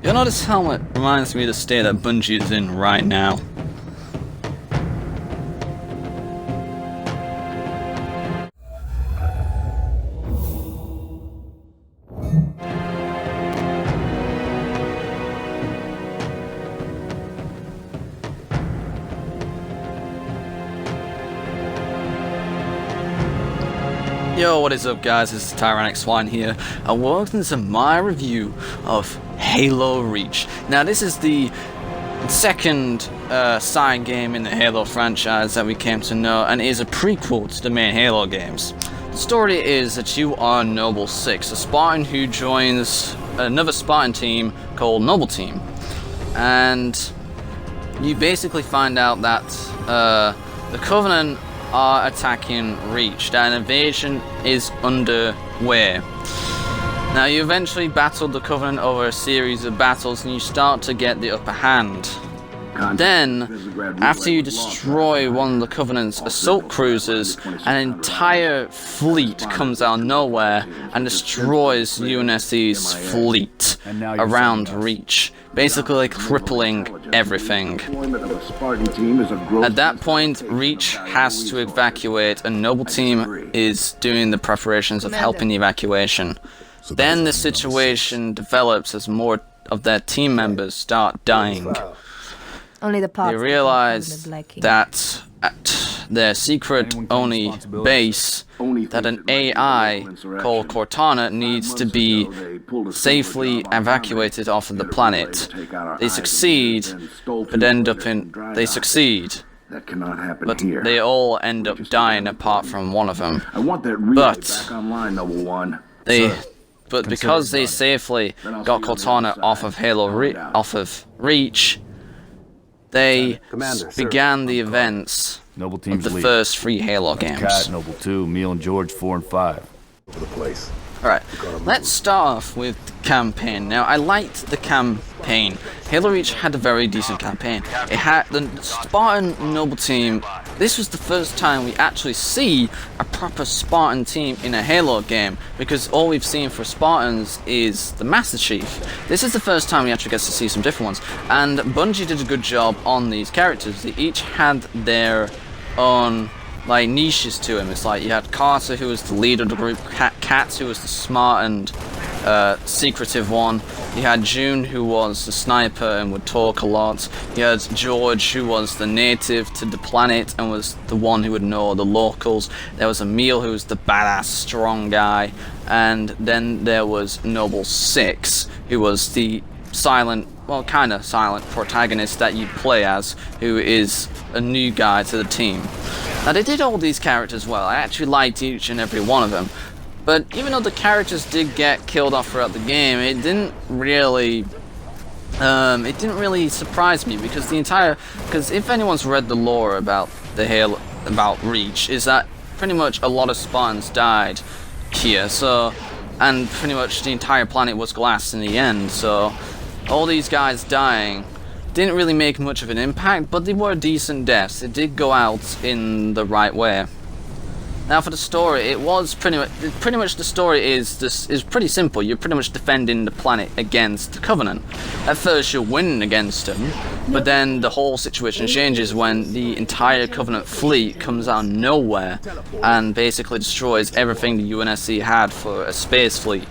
You know, this helmet reminds me of the state that Bungie is in right now. Yo, what is up guys, this is Tyrannic Swine here, and welcome to my review of Halo Reach. Now this is the second side game in the Halo franchise that we came to know, and is a prequel to the main Halo games. The story is that you are Noble 6, a Spartan who joins another Spartan team called Noble Team. And you basically find out that the Covenant are attacking Reach, that an invasion is underway. Now you eventually battle the Covenant over a series of battles and you start to get the upper hand. Then, after you destroy one of the Covenant's assault cruisers, an entire fleet comes out of nowhere and destroys UNSC's fleet around Reach, basically crippling everything. At that point, Reach has to evacuate, and Noble Team is doing the preparations of helping the evacuation. Then the situation develops as more of their team members start dying. They realize that at their secret-only base, that an AI called Cortana needs to be safely evacuated off of the planet. They succeed, but they succeed. That cannot happen but here. They all end up dying apart from one of them. I want that relay back online, Noble One. But because they safely got Cortana off of Reach, they began the events of the first 3 Halo games. Cat, Noble 2, Meal and George 4 and 5. Over the place. Alright, let's start off with the campaign. Now, I liked the campaign. Halo Reach had a very decent campaign. It had the Spartan Noble Team. This was the first time we actually see a proper Spartan team in a Halo game, because all we've seen for Spartans is the Master Chief. This is the first time we actually get to see some different ones, and Bungie did a good job on these characters. They each had their own niches to him. It's like you had Carter, who was the leader of the group, Kat, who was the smart and secretive one. You had June, who was the sniper and would talk a lot. You had George, who was the native to the planet and was the one who would know the locals. There was Emil, who was the badass, strong guy. And then there was Noble 6, who was the silent, well, kind of silent protagonist that you play as, who is a new guy to the team. Now, they did all these characters well. I actually liked each and every one of them. But even though the characters did get killed off throughout the game, it didn't really surprise me, because because if anyone's read the lore about about Reach, is that pretty much a lot of Spartans died here, and pretty much the entire planet was glass in the end, so all these guys dying didn't really make much of an impact, but they were decent deaths. It did go out in the right way. Now for the story, it was pretty much the story is pretty simple. You're pretty much defending the planet against the Covenant. At first you're winning against them, but then the whole situation changes when the entire Covenant fleet comes out of nowhere and basically destroys everything the UNSC had for a space fleet.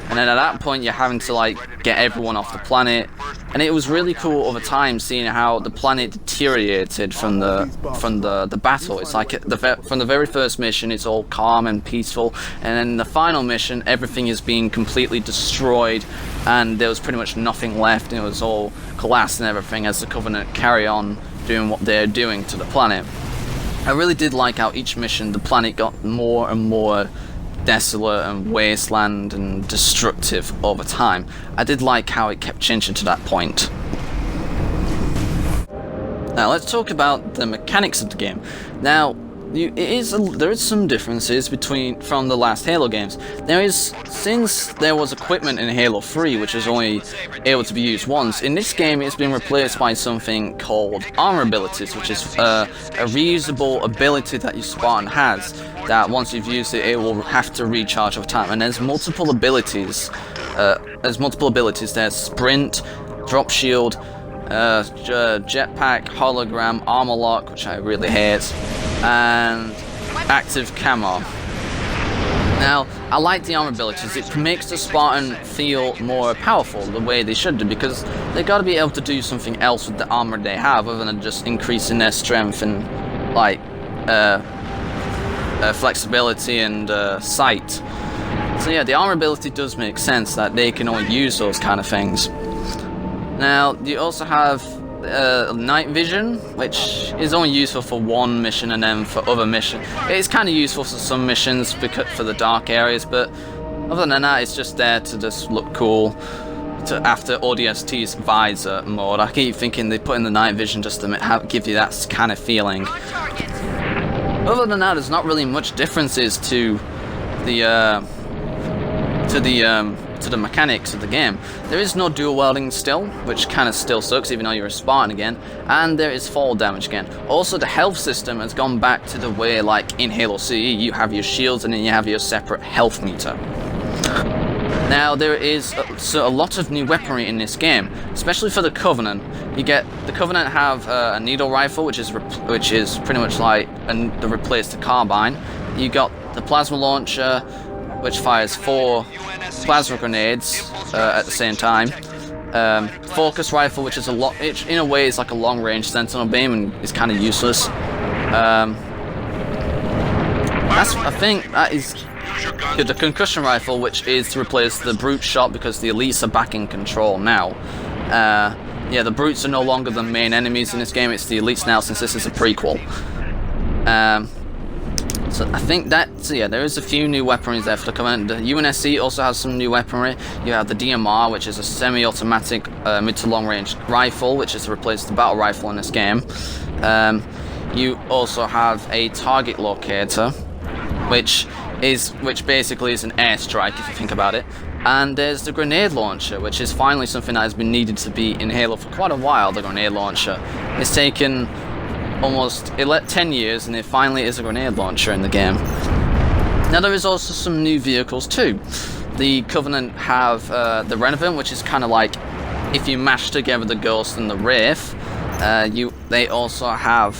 And then at that point you're having to get everyone off the planet. And it was really cool over time seeing how the planet deteriorated from the battle. It's like from the very first mission it's all calm and peaceful, and then the final mission everything is being completely destroyed and there was pretty much nothing left, and it was all collapsed and everything as the Covenant carry on doing what they're doing to the planet. I really did like how each mission the planet got more and more desolate and wasteland and destructive over time. I did like how it kept changing to that point. Now let's talk about the mechanics of the game. Now there is some differences from the last Halo games. Since there was equipment in Halo 3 which is only able to be used once, in this game it's been replaced by something called armor abilities, which is a reusable ability that your Spartan has, that once you've used it, it will have to recharge over time. And there's multiple abilities there's multiple abilities. There's sprint, drop shield, jetpack, hologram, armor lock, which I really hate, and active camo. Now, I like the armor abilities. It makes the Spartan feel more powerful the way they should do, because they got to be able to do something else with the armor they have other than just increasing their strength and like flexibility and sight. So yeah, the armor ability does make sense that they can only use those kind of things. Now, you also have night vision, which is only useful for one mission, and then for other missions it's kind of useful for some missions because for the dark areas, but other than that it's just there to just look cool after ODST's visor mode. I keep thinking they put in the night vision just to give you that kind of feeling. Other than that, there's not really much differences to the mechanics of the game. There is no dual wielding still, which kind of still sucks even though you're a Spartan again, and there is fall damage again. Also, the health system has gone back to the way like in Halo CE you have your shields and then you have your separate health meter. Now, there is a lot of new weaponry in this game, especially for the Covenant. The Covenant have a needle rifle, which is pretty much like the replace the carbine. You got the plasma launcher, which fires 4 plasma grenades at the same time. Focus rifle, which is in a way is like a long-range sentinel beam and is kind of useless. I think that is the concussion rifle, which is to replace the brute shot because the elites are back in control now. Yeah, the brutes are no longer the main enemies in this game. It's the elites now, since this is a prequel. So I think yeah, there is a few new weaponry there for the Covenant. The UNSC also has some new weaponry. You have the DMR, which is a semi-automatic mid to long range rifle, which is to replace the battle rifle in this game. You also have a target locator, which basically is an airstrike if you think about it. And there's the grenade launcher, which is finally something that has been needed to be in Halo for quite a while. The grenade launcher. It's taken almost 10 years, and it finally is a grenade launcher in the game. Now, there is also some new vehicles too. The Covenant have the Renovant, which is kind of like if you mash together the Ghost and the Wraith. They also have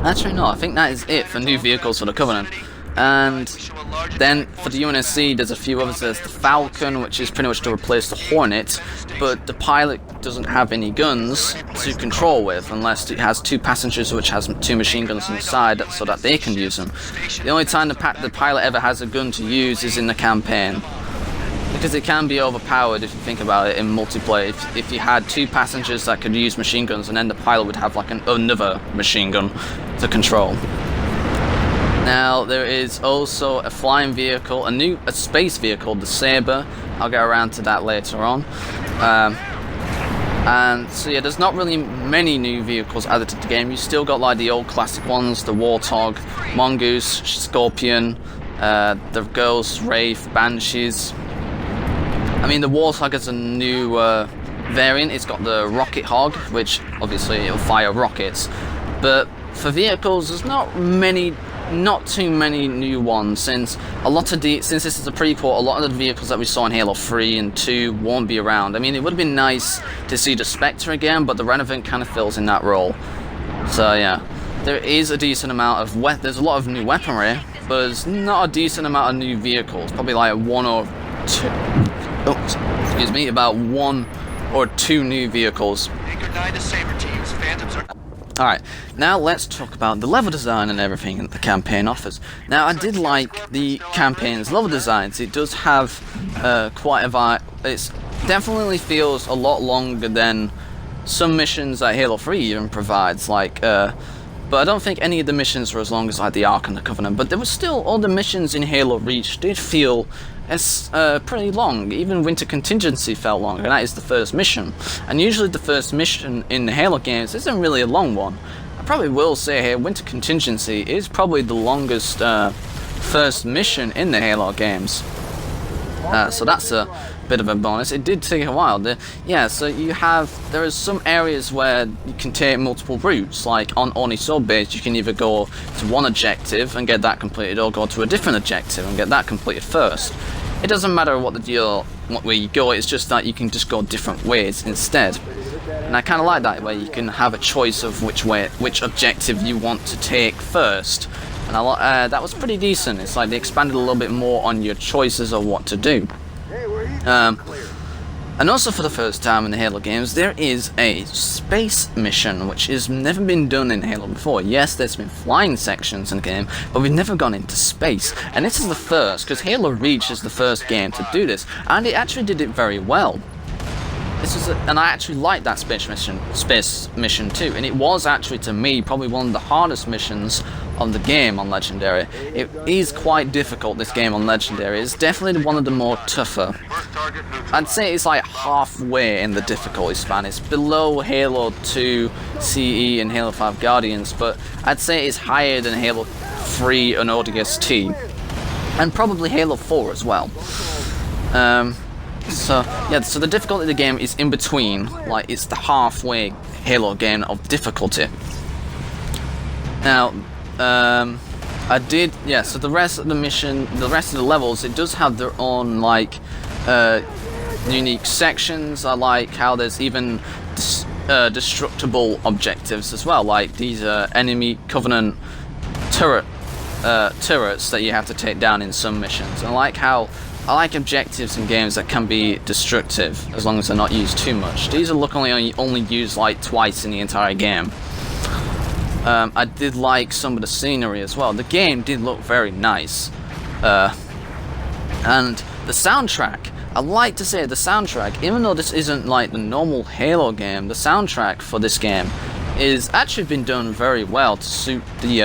actually no, I think that is it for new vehicles for the Covenant. And then for the UNSC, there's a few others. There's the Falcon, which is pretty much to replace the Hornet, but the pilot doesn't have any guns to control with, unless it has 2 passengers, which has 2 machine guns on the side, so that they can use them. The only time the pilot ever has a gun to use is in the campaign, because it can be overpowered if you think about it in multiplayer. If you had 2 passengers that could use machine guns, and then the pilot would have like another machine gun to control. Now, there is also a flying vehicle, a space vehicle, the Saber. I'll get around to that later on. And so yeah, there's not really many new vehicles added to the game. You still got like the old classic ones, the Warthog, Mongoose, Scorpion, the Ghost, Wraith, Banshees. I mean, the Warthog is a new variant. It's got the Rocket Hog, which obviously it'll fire rockets. But for vehicles, there's not too many new ones, since this is a prequel. A lot of the vehicles that we saw in Halo 3 and 2 won't be around. I mean, it would have been nice to see the Spectre again, but the Renovant kind of fills in that role. So yeah, there is a decent amount of there's a lot of new weaponry, but there's not a decent amount of new vehicles. Probably like about 1 or 2 new vehicles. Alright, now let's talk about the level design and everything that the campaign offers. Now, I did like the campaign's level designs. It does have quite a vibe. It definitely feels a lot longer than some missions that Halo 3 even provides, but I don't think any of the missions were as long as like the Ark and the Covenant, but there was still, all the missions in Halo Reach did feel as pretty long. Even Winter Contingency felt long, and that is the first mission. And usually the first mission in the Halo games isn't really a long one. I probably will say here, Winter Contingency is probably the longest first mission in the Halo games. So that's a bit of a bonus. It did take a while. Yeah, so there are some areas where you can take multiple routes. Like on Oniso base, you can either go to one objective and get that completed, or go to a different objective and get that completed first. It doesn't matter what way you go. It's just that you can just go different ways instead. And I kind of like that, where you can have a choice of which objective you want to take first. And that was pretty decent. It's like they expanded a little bit more on your choices of what to do. And also for the first time in the Halo games, there is a space mission, which has never been done in Halo before. Yes, there's been flying sections in the game, but we've never gone into space. And this is the first, because Halo Reach is the first game to do this, and it actually did it very well. And I actually liked that space mission too, and it was actually, to me, probably one of the hardest missions on the game on Legendary. It is quite difficult, this game on Legendary. It's definitely one of the more tougher. I'd say it's like halfway in the difficulty span. It's below Halo 2 CE and Halo 5 Guardians, but I'd say it's higher than Halo 3 and ODST, and probably Halo 4 as well. So the difficulty of the game is in between, like it's the halfway Halo game of difficulty. Now, so the rest of the mission, the rest of the levels, it does have their own like unique sections. I like how there's even destructible objectives as well, like these enemy Covenant turrets that you have to take down in some missions. I like objectives in games that can be destructive, as long as they're not used too much. These are only used like twice in the entire game. I did like some of the scenery as well. The game did look very nice. And the soundtrack, I like to say the soundtrack, even though this isn't like the normal Halo game, the soundtrack for this game is actually been done very well to suit the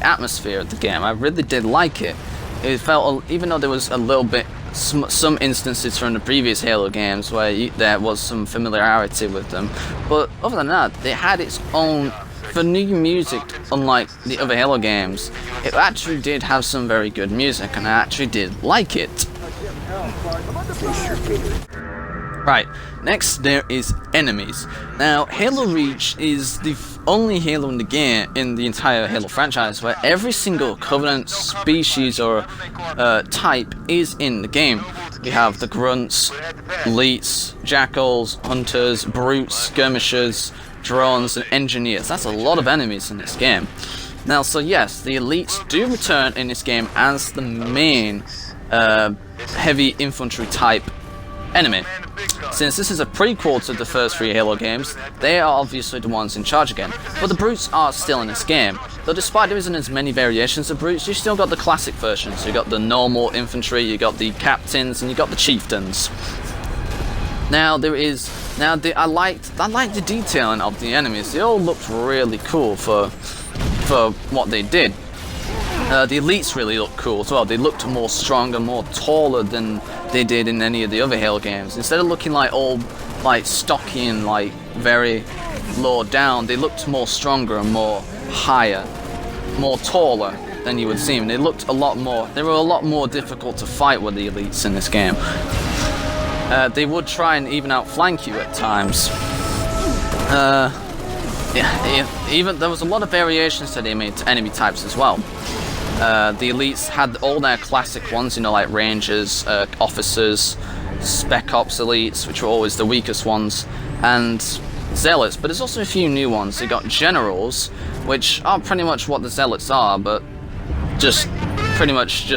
atmosphere of the game. I really did like it. It felt, even though there was a little bit, some instances from the previous Halo games where there was some familiarity with them, but other than that, it had its own, for new music, unlike the other Halo games, it actually did have some very good music, and I actually did like it. Right, next there is enemies. Now, Halo Reach is the only Halo in the game, in the entire Halo franchise, where every single Covenant species or type is in the game. We have the Grunts, Elites, Jackals, Hunters, Brutes, Skirmishers, Drones, and Engineers. That's a lot of enemies in this game. Now, so yes, the Elites do return in this game as the main heavy infantry type enemy. Since this is a prequel to the first 3 Halo games, they are obviously the ones in charge again. But the Brutes are still in this game. Though despite there isn't as many variations of Brutes, you still got the classic versions. You got the normal infantry, you got the captains, and you got the chieftains. Now I liked the detailing of the enemies. They all looked really cool for what they did. The Elites really looked cool as well. They looked more stronger, more taller than they did in any of the other Halo games. Instead of looking like all like stocky and like very low down, they looked more stronger and more higher, more taller than you would seem. They looked a lot more. They were a lot more difficult to fight with the Elites in this game. They would try and even outflank you at times. Even there was a lot of variations that they made to enemy types as well. The Elites had all their classic ones, you know, like Rangers, Officers, Spec Ops Elites, which were always the weakest ones, and Zealots, but there's also a few new ones. You got Generals, which are pretty much what the Zealots are, but they're just pretty much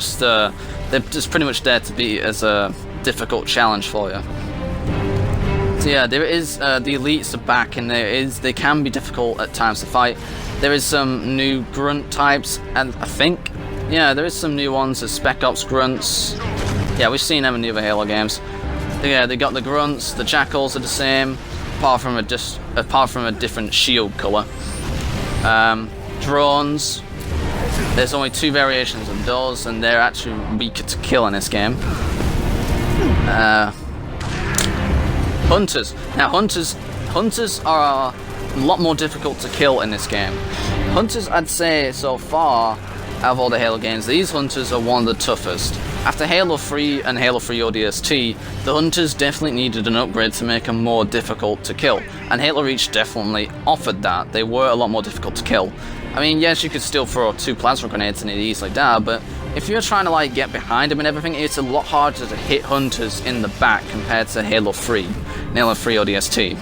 there to be as a difficult challenge for you. So yeah, there is the Elites are back, and they can be difficult at times to fight. There is some new grunt types, and I think, yeah, there is some new ones, the Spec Ops grunts. Yeah, we've seen them in the other Halo games. Yeah, they got the grunts, the jackals are the same, apart from a different shield color. Drones, there's only 2 variations of those, and they're actually weaker to kill in this game. Hunters. Now, hunters are a lot more difficult to kill in this game. Hunters, I'd say so far, out of all the Halo games, these hunters are one of the toughest. After Halo 3 and Halo 3 ODST, the hunters definitely needed an upgrade to make them more difficult to kill, and Halo Reach definitely offered that. They were a lot more difficult to kill. I mean, yes, you could still throw 2 plasma grenades and it easily die, but if you're trying to like get behind them and everything, it's a lot harder to hit hunters in the back compared to Halo 3 and Halo 3 ODST.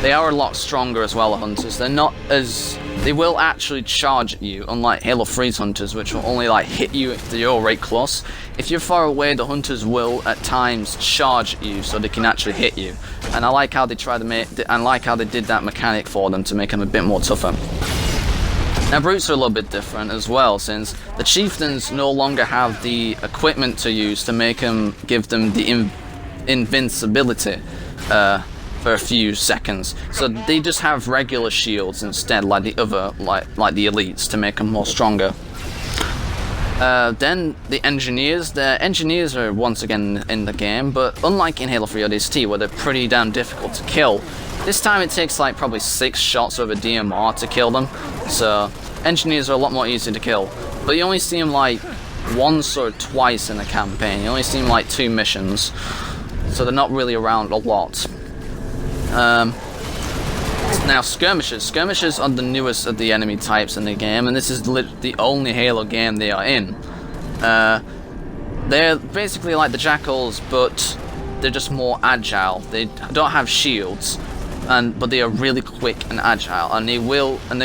They are a lot stronger as well, the hunters. They're not as... They will actually charge at you, unlike Halo 3's hunters, which will only like hit you if you're right close. If you're far away, the hunters will at times charge at you, so they can actually hit you. And I like how they try to make... I like how they did that mechanic for them to make them a bit more tougher. Now, brutes are a little bit different as well, since the chieftains no longer have the equipment to use to make them, give them the invincibility for a few seconds. So they just have regular shields instead, like the other, like the elites, to make them more stronger. Then the engineers are once again in the game, but unlike in Halo 3 ODST, where they're pretty damn difficult to kill, this time it takes like probably 6 shots of a DMR to kill them. So engineers are a lot more easy to kill, but you only see them like once or twice in the campaign. You only see them like 2 missions, so they're not really around a lot. Now skirmishers. Skirmishers are the newest of the enemy types in the game, and this is the only Halo game they are in. They're basically like the jackals, but they're just more agile. They don't have shields, but they are really quick and agile, and they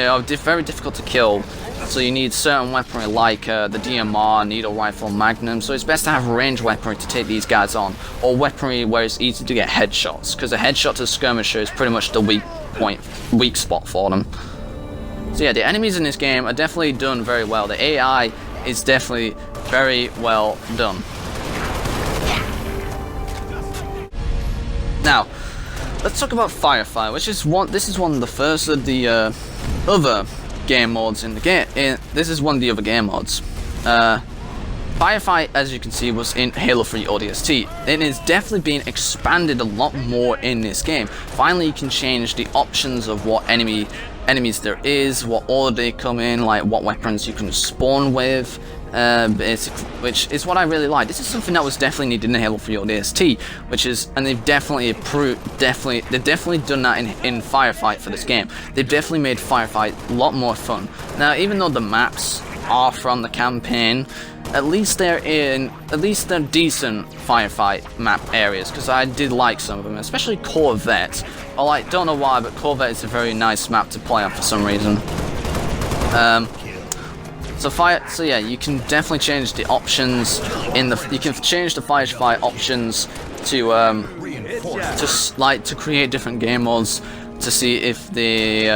are very difficult to kill. So you need certain weaponry like the DMR, needle rifle, magnum. So it's best to have range weaponry to take these guys on, or weaponry where it's easy to get headshots, because a headshot to skirmisher is pretty much the weak spot for them. So yeah, the enemies in this game are definitely done very well. The AI is definitely very well done. Now, let's talk about Firefight, which is this is one of the first of the other game modes in the game. This is one of the other game mods. Firefight, as you can see, was in Halo 3 ODST. It is definitely being expanded a lot more in this game. Finally, you can change the options of what enemies there is, what order they come in, like what weapons you can spawn with, basically, which is what I really like. This is something that was definitely needed in Halo 3 ODST, and they've definitely they've definitely done that in Firefight for this game. They've definitely made Firefight a lot more fun. Now, even though the maps are from the campaign, at least they're decent Firefight map areas, because I did like some of them, especially Corvette. Don't know why, but Corvette is a very nice map to play on for some reason. So yeah, you can definitely change the options you can change the Firefight options to create different game modes to see if they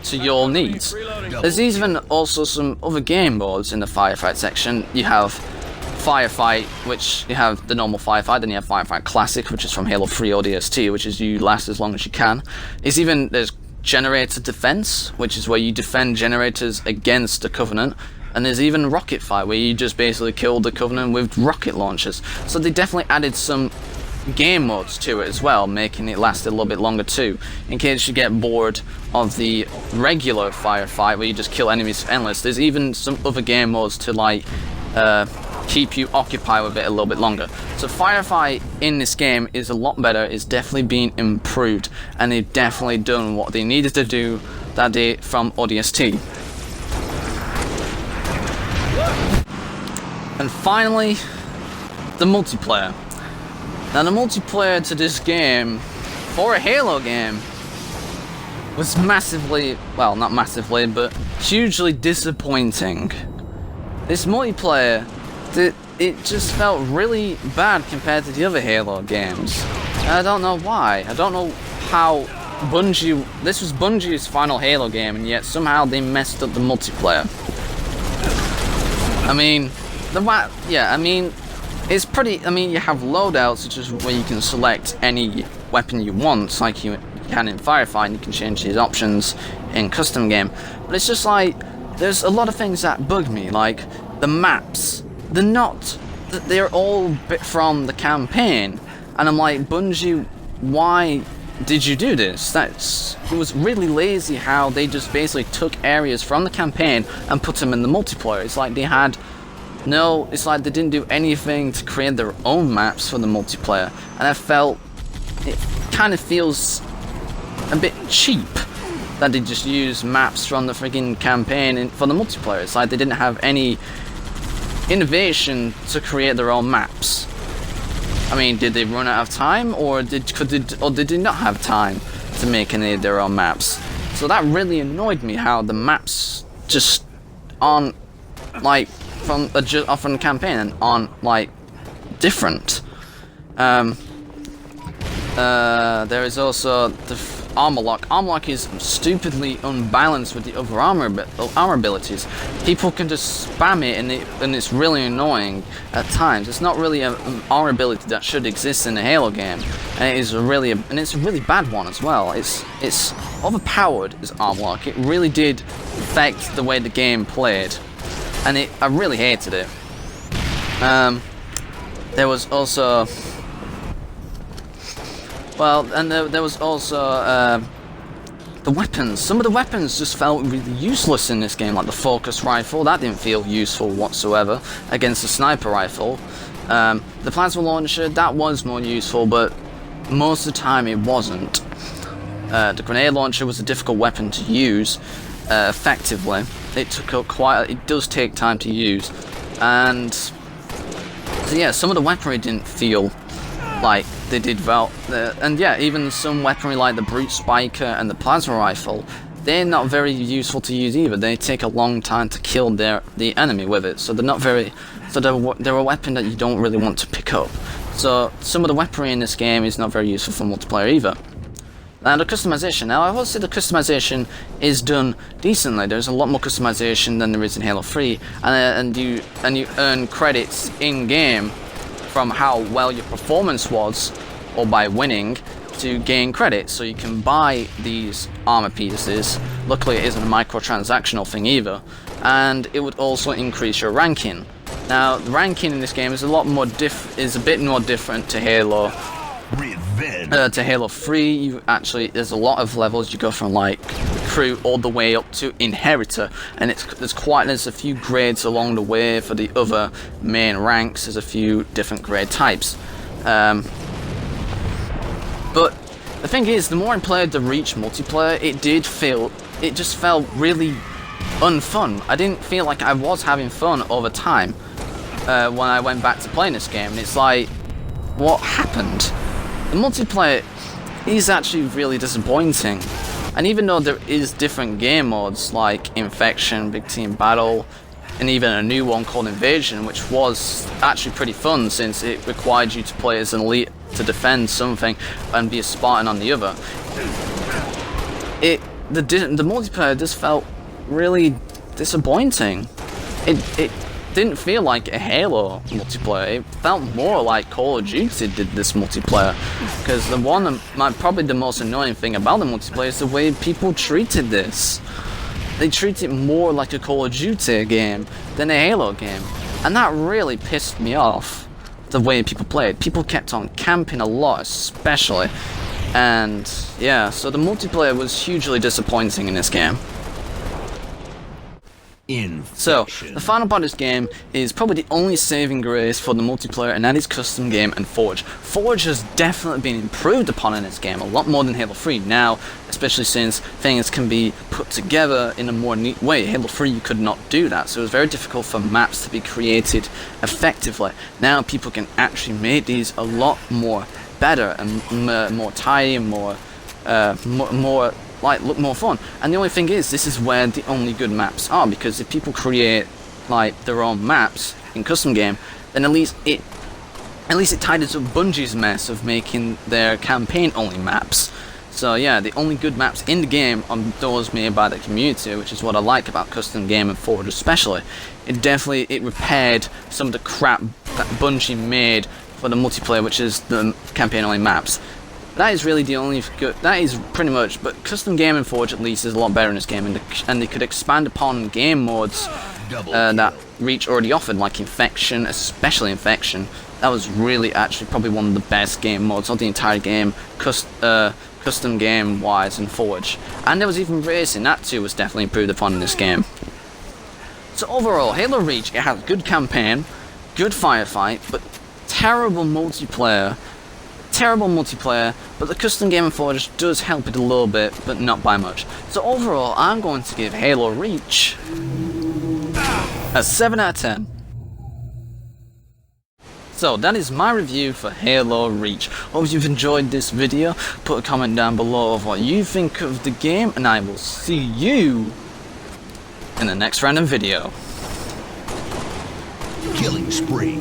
to your needs. There's even also some other game modes in the Firefight section. You have Firefight, which you have the normal Firefight, then you have Firefight Classic, which is from Halo 3 ODST, which is you last as long as you can. There's Generator Defense, which is where you defend generators against the Covenant, and there's even Rocket Fight, where you just basically kill the Covenant with rocket launchers. So they definitely added some game modes to it as well, making it last a little bit longer too, in case you get bored of the regular Firefight where you just kill enemies endless. There's even some other game modes to like keep you occupied with it a little bit longer. So Firefight in this game is a lot better, it's definitely been improved, and they've definitely done what they needed to do that day from ODST. And finally, the multiplayer. Now, the multiplayer to this game, for a Halo game, was massively, well, not massively, but hugely disappointing. This multiplayer, it just felt really bad compared to the other Halo games. And I don't know why. I don't know how this was Bungie's final Halo game, and yet somehow they messed up the multiplayer. I mean, it's pretty, you have loadouts, which is where you can select any weapon you want, like you can in Firefight, and you can change these options in custom game. But it's just like, there's a lot of things that bug me, like the maps. They're all bit from the campaign, and I'm like, Bungie, why did you do this? It was really lazy how they just basically took areas from the campaign and put them in the multiplayer. It's like it's like they didn't do anything to create their own maps for the multiplayer, and I felt it kind of feels a bit cheap that they just use maps from the freaking campaign for the multiplayer. It's like they didn't have any innovation to create their own maps. I mean, did they run out of time, or did they not have time to make any of their own maps? So that really annoyed me, how the maps just aren't like from the campaign and aren't like different. There is also the armor lock. Armor lock is stupidly unbalanced with the other armor abilities. People can just spam it, and it's really annoying at times. It's not really an armor ability that should exist in a Halo game, and it's a really bad one as well. It's overpowered as armor lock. It really did affect the way the game played, and I really hated it. There was also. Well, and there was also the weapons. Some of the weapons just felt really useless in this game, like the focus rifle. That didn't feel useful whatsoever against the sniper rifle. The plasma launcher, that was more useful, but most of the time it wasn't. The grenade launcher was a difficult weapon to use effectively. It does take time to use, and so yeah, some of the weaponry didn't feel like they did well, and yeah, even some weaponry like the brute spiker and the plasma rifle, they're not very useful to use either. They take a long time to kill the enemy with it, so they're not very. So they're a weapon that you don't really want to pick up. So some of the weaponry in this game is not very useful for multiplayer either. Now the customization. Now I will say the customization is done decently. There's a lot more customization than there is in Halo 3, and you earn credits in game from how well your performance was, or by winning, to gain credit. So you can buy these armor pieces. Luckily it isn't a microtransactional thing either, and it would also increase your ranking. Now the ranking in this game is a bit more different to Halo. To Halo 3, there's a lot of levels. You go from like recruit all the way up to inheritor, and there's a few grades along the way for the other main ranks. There's a few different grade types, but the thing is, the more I played the Reach multiplayer, it just felt really unfun. I didn't feel like I was having fun over time when I went back to playing this game, and it's like, what happened? The multiplayer is actually really disappointing, and even though there is different game modes like Infection, Big Team Battle, and even a new one called Invasion, which was actually pretty fun since it required you to play as an elite to defend something and be a Spartan on the other, the multiplayer just felt really disappointing. It didn't feel like a Halo multiplayer. It felt more like Call of Duty did this multiplayer, because probably the most annoying thing about the multiplayer is the way people treated this. They treat it more like a Call of Duty game than a Halo game, and that really pissed me off, the way people played. People kept on camping a lot, especially, and yeah, so the multiplayer was hugely disappointing in this game. So, the final part of this game is probably the only saving grace for the multiplayer, and that is custom game and Forge. Forge has definitely been improved upon in this game, a lot more than Halo 3 now, especially since things can be put together in a more neat way. Halo 3 you could not do that, so it was very difficult for maps to be created effectively. Now people can actually make these a lot more better and more tidy and more look more fun. And the only thing is, this is where the only good maps are, because if people create like their own maps in custom game, then at least it tidies up Bungie's mess of making their campaign only maps. So yeah, the only good maps in the game are those made by the community, which is what I like about custom game and Forge especially. It repaired some of the crap that Bungie made for the multiplayer, which is the campaign only maps. That is really the only good. That is pretty much. But custom game in Forge at least is a lot better in this game, and they could expand upon game modes that Reach already offered, like Infection, especially Infection. That was really actually probably one of the best game modes of the entire game, custom game wise in Forge. And there was even racing. That too was definitely improved upon in this game. So overall, Halo Reach, it has a good campaign, good firefight, but terrible multiplayer, but the custom game in Forge does help it a little bit, but not by much. So overall, I'm going to give Halo Reach a 7 out of 10. So that is my review for Halo Reach. Hope you've enjoyed this video. Put a comment down below of what you think of the game, and I will see you in the next random video. Killing spree.